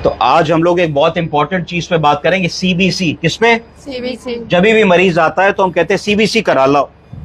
तो आज हम लोग एक बहुत इंपॉर्टेंट चीज पे बात करेंगे, सीबीसी। किस पे? सीबीसी। जब भी मरीज आता है तो हम कहते हैं सीबीसी करा लो,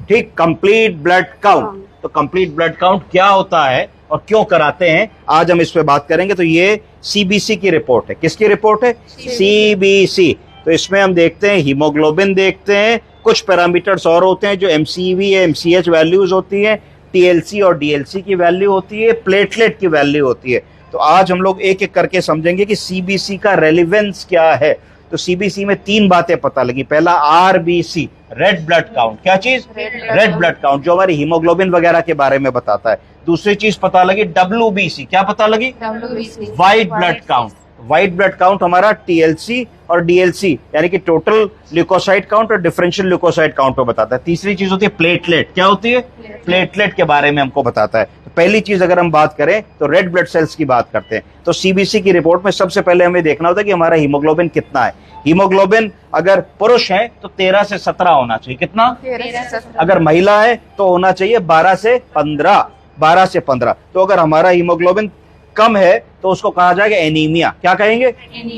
ठीक, कंप्लीट ब्लड काउंट। तो कंप्लीट ब्लड काउंट क्या होता है और क्यों कराते हैं, आज हम इस पे बात करेंगे। तो ये सीबीसी की रिपोर्ट है। किसकी रिपोर्ट है? सीबीसी। तो इसमें हम देखते हैं हीमोग्लोबिन, देखते हैं कुछ पैरामीटर्स और होते हैं जो एमसीवी है, एमसीएच वैल्यूज होती है, टीएलसी और डीएलसी की वैल्यू होती है, प्लेटलेट की वैल्यू होती है। तो आज हम लोग एक एक करके समझेंगे कि सीबीसी का रेलिवेंस क्या है। तो सीबीसी में तीन बातें पता लगी। पहला आरबीसी, रेड ब्लड काउंट। क्या चीज? रेड ब्लड काउंट, जो हमारी हीमोग्लोबिन वगैरह के बारे में बताता है। दूसरी चीज पता लगी डब्ल्यूबीसी। क्या पता लगी? WBC, white blood count. White blood count हमारा टीएलसी और डीएलसी यानी कि टोटल ल्यूकोसाइट काउंट और डिफरेंशियल ल्यूकोसाइट काउंट पे बताता है। तीसरी चीज होती है प्लेटलेट। क्या होती है? प्लेटलेट के बारे में हमको बताता है। तो पहली चीज अगर हम बात करें तो रेड ब्लड सेल्स की बात करते हैं। तो सीबीसी की रिपोर्ट में सबसे पहले हमें देखना होता है कि हमारा हीमोग्लोबिन कितना है। हीमोग्लोबिन अगर पुरुष है तो 13 से 17 होना चाहिए। कितना? 13 से 17। अगर महिला है तो होना चाहिए 12 से 15। 12 से 15। तो अगर हमारा हीमोग्लोबिन कम है तो उसको कहा जाएगा एनीमिया। क्या कहेंगे?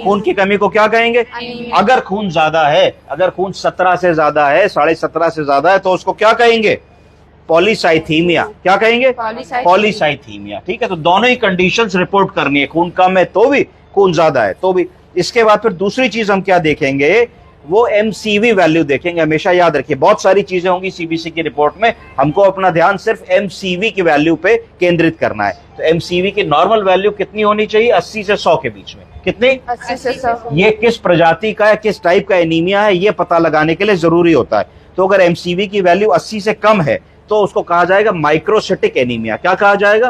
खून की कमी को क्या कहेंगे? अगर खून ज्यादा है, अगर खून 17 से ज्यादा है, 17.5 से ज्यादा है, तो उसको क्या कहेंगे? पॉलीसाइथीमिया। क्या कहेंगे? पॉलीसाइथीमिया। ठीक है, तो दोनों ही कंडीशंस रिपोर्ट करनी है। खून कम है तो भी, खून ज्यादा है तो भी। इसके बाद फिर दूसरी चीज हम क्या देखेंगे, वो एमसीवी वैल्यू देखेंगे। हमेशा याद रखिए, बहुत सारी चीजें होंगी सीबीसी की रिपोर्ट में, हमको अपना ध्यान सिर्फ एमसीवी की वैल्यू पे केंद्रित करना है। तो एमसीवी की नॉर्मल वैल्यू कितनी होनी चाहिए? 80 से 100 के बीच में। कितनी? 80 से 100। ये किस प्रजाति का है, किस टाइप का एनीमिया है, ये पता लगाने के लिए जरूरी होता है। तो अगर एमसीवी की वैल्यू 80 से कम है तो उसको कहा जाएगा माइक्रोसिटिक एनीमिया। क्या कहा जाएगा?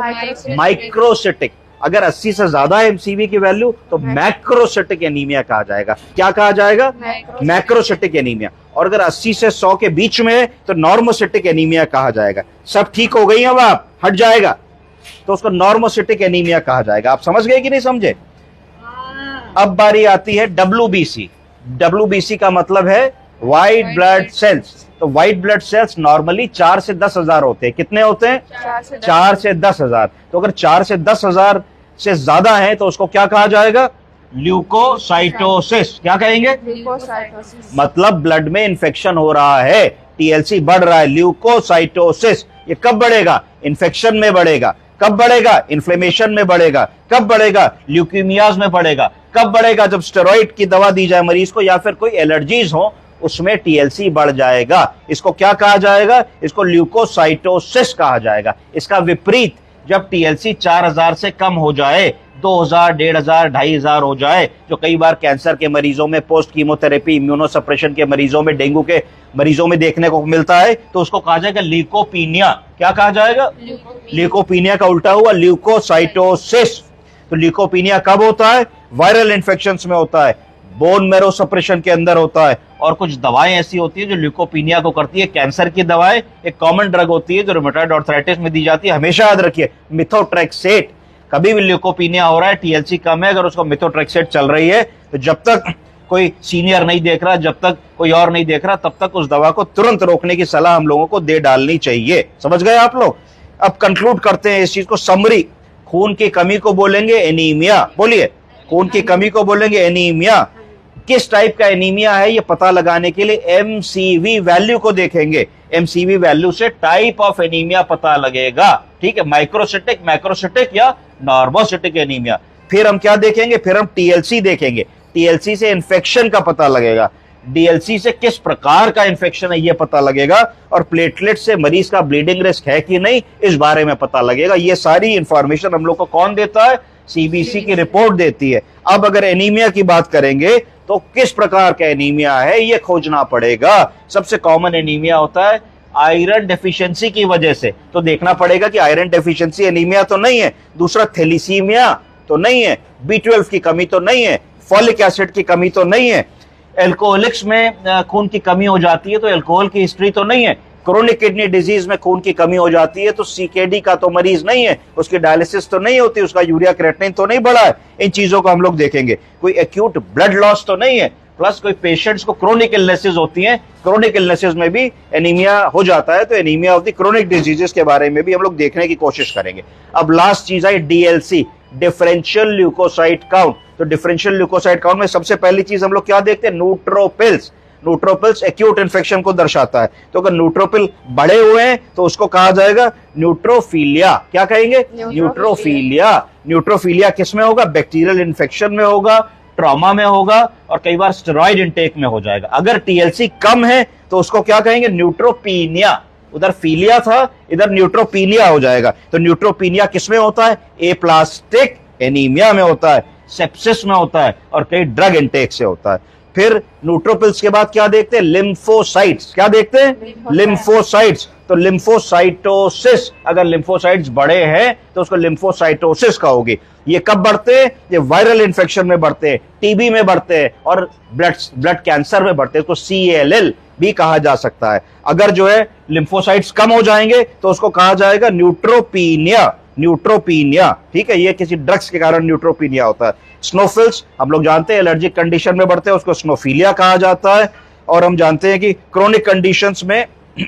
माइक्रोसिटिक। अगर 80 से ज्यादा है एमसीवी की वैल्यू तो मैक्रोसिटिक एनीमिया कहा जाएगा। क्या कहा जाएगा? Macrocytic anaemia. और अगर 80 से 100 के बीच में है तो नॉर्मोसिटिक एनीमिया कहा जाएगा। सब ठीक हो गई, अब आप हट जाएगा तो उसको नॉर्मोसिटिक एनीमिया कहा जाएगा। आप समझ गए कि नहीं समझे? अब बारी आती है डब्ल्यूबीसी। डब्ल्यूबीसी का मतलब है व्हाइट ब्लड सेल्स। तो व्हाइट ब्लड सेल्स नॉर्मली 4 से 10 हजार होते हैं। कितने होते हैं? 4 से 10 हजार। तो अगर 4 से 10 हजार से ज्यादा है तो उसको क्या कहा जाएगा? ल्यूकोसाइटोसिस। क्या कहेंगे? ल्यूकोसाइटोसिस। मतलब ब्लड में इंफेक्शन हो रहा है, टीएलसी बढ़ रहा है, ल्यूकोसाइटोसिस। ये कब बढ़ेगा? इंफेक्शन में बढ़ेगा। कब बढ़ेगा? इन्फ्लेमेशन में बढ़ेगा। कब बढ़ेगा? ल्यूकीमियाज में बढ़ेगा। कब बढ़ेगा? जब स्टेरॉइड की दवा दी जाए मरीज को या फिर कोई एलर्जीज हो, उसमें टीएलसी बढ़ जाएगा। इसको क्या कहा जाएगा? इसको ल्यूकोसाइटोसिस कहा जाएगा। इसका विपरीत, जब टीएलसी 4000 से कम हो जाए, 2000, 1500, 2500 हो जाए, जो कई बार कैंसर के मरीजों में, पोस्ट कीमोथेरेपी, इम्यूनोसप्रेशन के मरीजों में, डेंगू के मरीजों में देखने को मिलता है, तो उसको कहा जाएगा ल्यूकोपीनिया। क्या कहा जाएगा? ल्यूकोपीनिया का उल्टा हुआ ल्यूकोसाइटोसिस। तो ल्यूकोपीनिया कब होता है? वायरल इन्फेक्शंस में होता है, बोन मैरो सप्रेशन के अंदर होता है, और कुछ दवाएं ऐसी होती है जो ल्यूकोपीनिया को करती है। कैंसर की दवाएं एक कॉमन ड्रग होती है जो रूमेटॉइड आर्थराइटिस में दी जाती है। हमेशा याद रखिए, मिथोट्रेक्सेट। कभी भी ल्यूकोपीनिया हो रहा है, टीएलसी कम है, अगर उसको मिथोट्रेक्सेट चल रही है, तो जब तक कोई सीनियर नहीं देख रहा, जब तक कोई और नहीं देख रहा, तब तक उस दवा को तुरंत रोकने की सलाह हम लोगों को दे डालनी चाहिए। समझ गए आप लोग? अब कंक्लूड करते हैं इस चीज को। समरी, खून की कमी को बोलेंगे एनीमिया। बोलिए, खून की कमी को बोलेंगे एनीमिया। किस टाइप का एनीमिया है ये पता लगाने के लिए एमसीवी वैल्यू को देखेंगे। एमसीवी वैल्यू से टाइप ऑफ एनीमिया पता लगेगा। ठीक है, माइक्रोसिटिक, मैक्रोसिटिक या नॉर्मोसिटिक एनीमिया। फिर हम क्या देखेंगे? फिर हम टीएलसी देखेंगे। टीएलसी से इन्फेक्शन का पता लगेगा, डीएलसी से किस प्रकार का इन्फेक्शन है ये पता लगेगा, और प्लेटलेट से मरीज का ब्लीडिंग रिस्क है कि नहीं इस बारे में पता लगेगा। ये सारी इंफॉर्मेशन हम लोग को कौन देता है? सीबीसी की रिपोर्ट देती है। अब अगर एनीमिया की बात करेंगे तो किस प्रकार का एनीमिया है ये खोजना पड़ेगा। सबसे कॉमन एनीमिया होता है आयरन डेफिशिएंसी की वजह से। तो देखना पड़ेगा कि आयरन डेफिशिएंसी एनीमिया तो नहीं है, दूसरा थैलीसीमिया तो नहीं है, B12 की कमी तो नहीं है, फॉलिक एसिड की कमी तो नहीं है, एल्कोहलिक्स में खून की कमी हो जाती है तो एल्कोहल की हिस्ट्री तो नहीं है, क्रोनिक किडनी डिजीज में खून की कमी हो जाती है तो सीकेडी का तो मरीज नहीं है, उसकी डायलिसिस तो नहीं होती, उसका यूरिया क्रिएटिनिन तो नहीं बढ़ा है। इन चीजों को हम लोग देखेंगे। कोई एक्यूट ब्लड लॉस तो नहीं है, प्लस कोई पेशेंट्स को क्रोनिक इलनेसेस होती हैं, क्रोनिक इलनेसेस में भी एनीमिया हो जाता है, तो anaemia of the chronic diseases के बारे में भी हम लोग देखने की कोशिश करेंगे। अब लास्ट चीज है डीएलसी, डिफरेंशियल ल्यूकोसाइट काउंट। तो डिफरेंशियल ल्यूकोसाइट काउंट में सबसे पहली चीज हम लोग क्या देखते हैं, न्यूट्रोफिल्स। न्यूट्रोफिल्स एक्यूट इन्फेक्शन को दर्शाता है। तो अगर न्यूट्रोफिल बढ़े हुए हैं तो उसको कहा जाएगा न्यूट्रोफिलिया। क्या कहेंगे, न्यूट्रोफिलिया। न्यूट्रोफिलिया किसमें होगा, बैक्टीरियल इन्फेक्शन में होगा, ट्रॉमा में होगा और कई बार स्टेरॉइड इंटेक में हो जाएगा। अगर टीएलसी कम है तो उसको क्या कहेंगे, न्यूट्रोपीनिया। उधर फीलिया था, इधर न्यूट्रोपीनिया हो जाएगा। तो न्यूट्रोपीनिया किसमें होता है, एप्लास्टिक एनीमिया में होता है, सेप्सिस में होता है और कई ड्रग इंटेक से होता है। फिर न्यूट्रोफिल्स के बाद क्या देखते हैं, लिम्फोसाइट्स। क्या देखते हैं, लिम्फोसाइट्स। तो लिम्फोसाइटोसिस, अगर लिम्फोसाइट्स बड़े हैं तो उसको लिम्फोसाइटोसिस कहोगे। ये कब बढ़ते हैं, ये वायरल इंफेक्शन में बढ़ते हैं, टीबी में बढ़ते हैं और ब्लड कैंसर में बढ़ते हैं। इसको CALL भी कहा जा सकता है। अगर जो है लिम्फोसाइट्स कम हो जाएंगे तो उसको कहा जाएगा न्यूट्रोपीनिया। न्यूट्रोपीनिया, ठीक है, ये किसी ड्रग्स के कारण न्यूट्रोपीनिया होता है। स्नोफिल्स हम लोग जानते हैं एलर्जिक कंडीशन में बढ़ते हैं, उसको स्नोफिलिया कहा जाता है। और हम जानते हैं कि क्रोनिक कंडीशंस में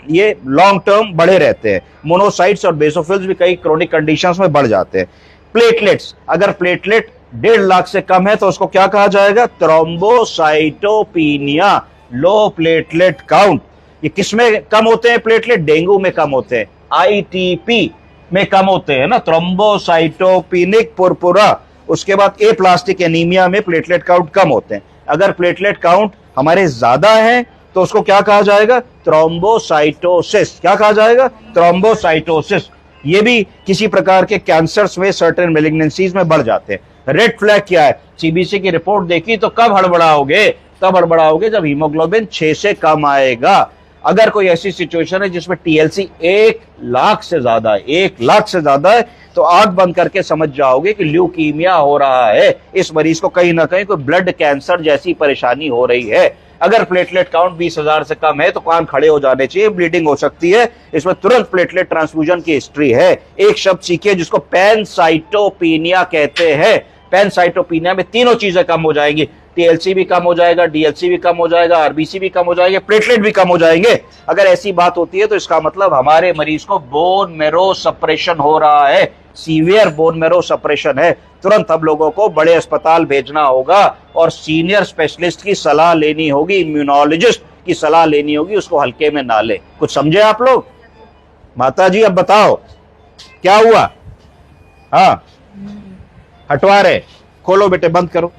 ये लॉन्ग टर्म बढ़े रहते हैं। मोनोसाइट्स और बेसोफिल्स भी कई क्रोनिक कंडीशंस में बढ़ जाते हैं। प्लेटलेट्स, अगर प्लेटलेट 1.5 लाख से कम है तो उसको क्या कहा जाएगा, थ्रोम्बोसाइटोपीनिया, लो प्लेटलेट काउंट। ये किसमें कम होते हैं प्लेटलेट, डेंगू में कम होते हैं, ITP में कम होते हैं ना, थ्रोम्बोसाइटोपिनिक पुरपुरा। उसके बाद एप्लास्टिक एनीमिया में प्लेटलेट काउंट कम होते हैं। अगर प्लेटलेट काउंट हमारे ज्यादा है तो उसको क्या कहा जाएगा, थ्रोम्बोसाइटोसिस। क्या कहा जाएगा, थ्रोम्बोसाइटोसिस। ये भी किसी प्रकार के कैंसर्स में, सर्टेन मेलिग्नेंसीज में बढ़ जाते हैं। रेड फ्लैग क्या है, CBC की रिपोर्ट देखी तो कब हड़बड़ाओगे, तब हड़बड़ाओगे जब हीमोग्लोबिन 6 से कम आएगा। अगर कोई ऐसी सिचुएशन है जिसमें TLC 1 लाख से ज्यादा है, 1 लाख से ज्यादा है, तो आंख बंद करके समझ जाओगे कि ल्यूकीमिया हो रहा है। इस मरीज को कहीं ना कहीं कोई ब्लड कैंसर जैसी परेशानी हो रही है। अगर प्लेटलेट काउंट 20,000 से कम है तो कान खड़े हो जाने चाहिए, ब्लीडिंग हो सकती है, इसमें तुरंत प्लेटलेट ट्रांसफ्यूजन की हिस्ट्री है। एक शब्द सीखिए जिसको पैनसाइटोपीनिया कहते हैं। पैनसाइटोपीनिया में तीनों चीजें कम हो जाएंगी, TLC भी कम हो जाएगा, DLC भी कम हो जाएगा, RBC भी कम हो जाएंगे, प्लेटलेट भी कम हो जाएंगे। अगर ऐसी बात होती है तो इसका मतलब हमारे मरीज को बोन मैरो सप्रेशन हो रहा है, सीवियर बोन मैरो सप्रेशन है। तुरंत हम लोगों को बड़े अस्पताल भेजना होगा और सीनियर स्पेशलिस्ट की सलाह लेनी होगी, इम्यूनोलॉजिस्ट की सलाह लेनी होगी, उसको हल्के में ना ले। कुछ समझे आप लोग? माता जी अब बताओ क्या हुआ? हाँ, हटवा रहे, खोलो बेटे, बंद करो।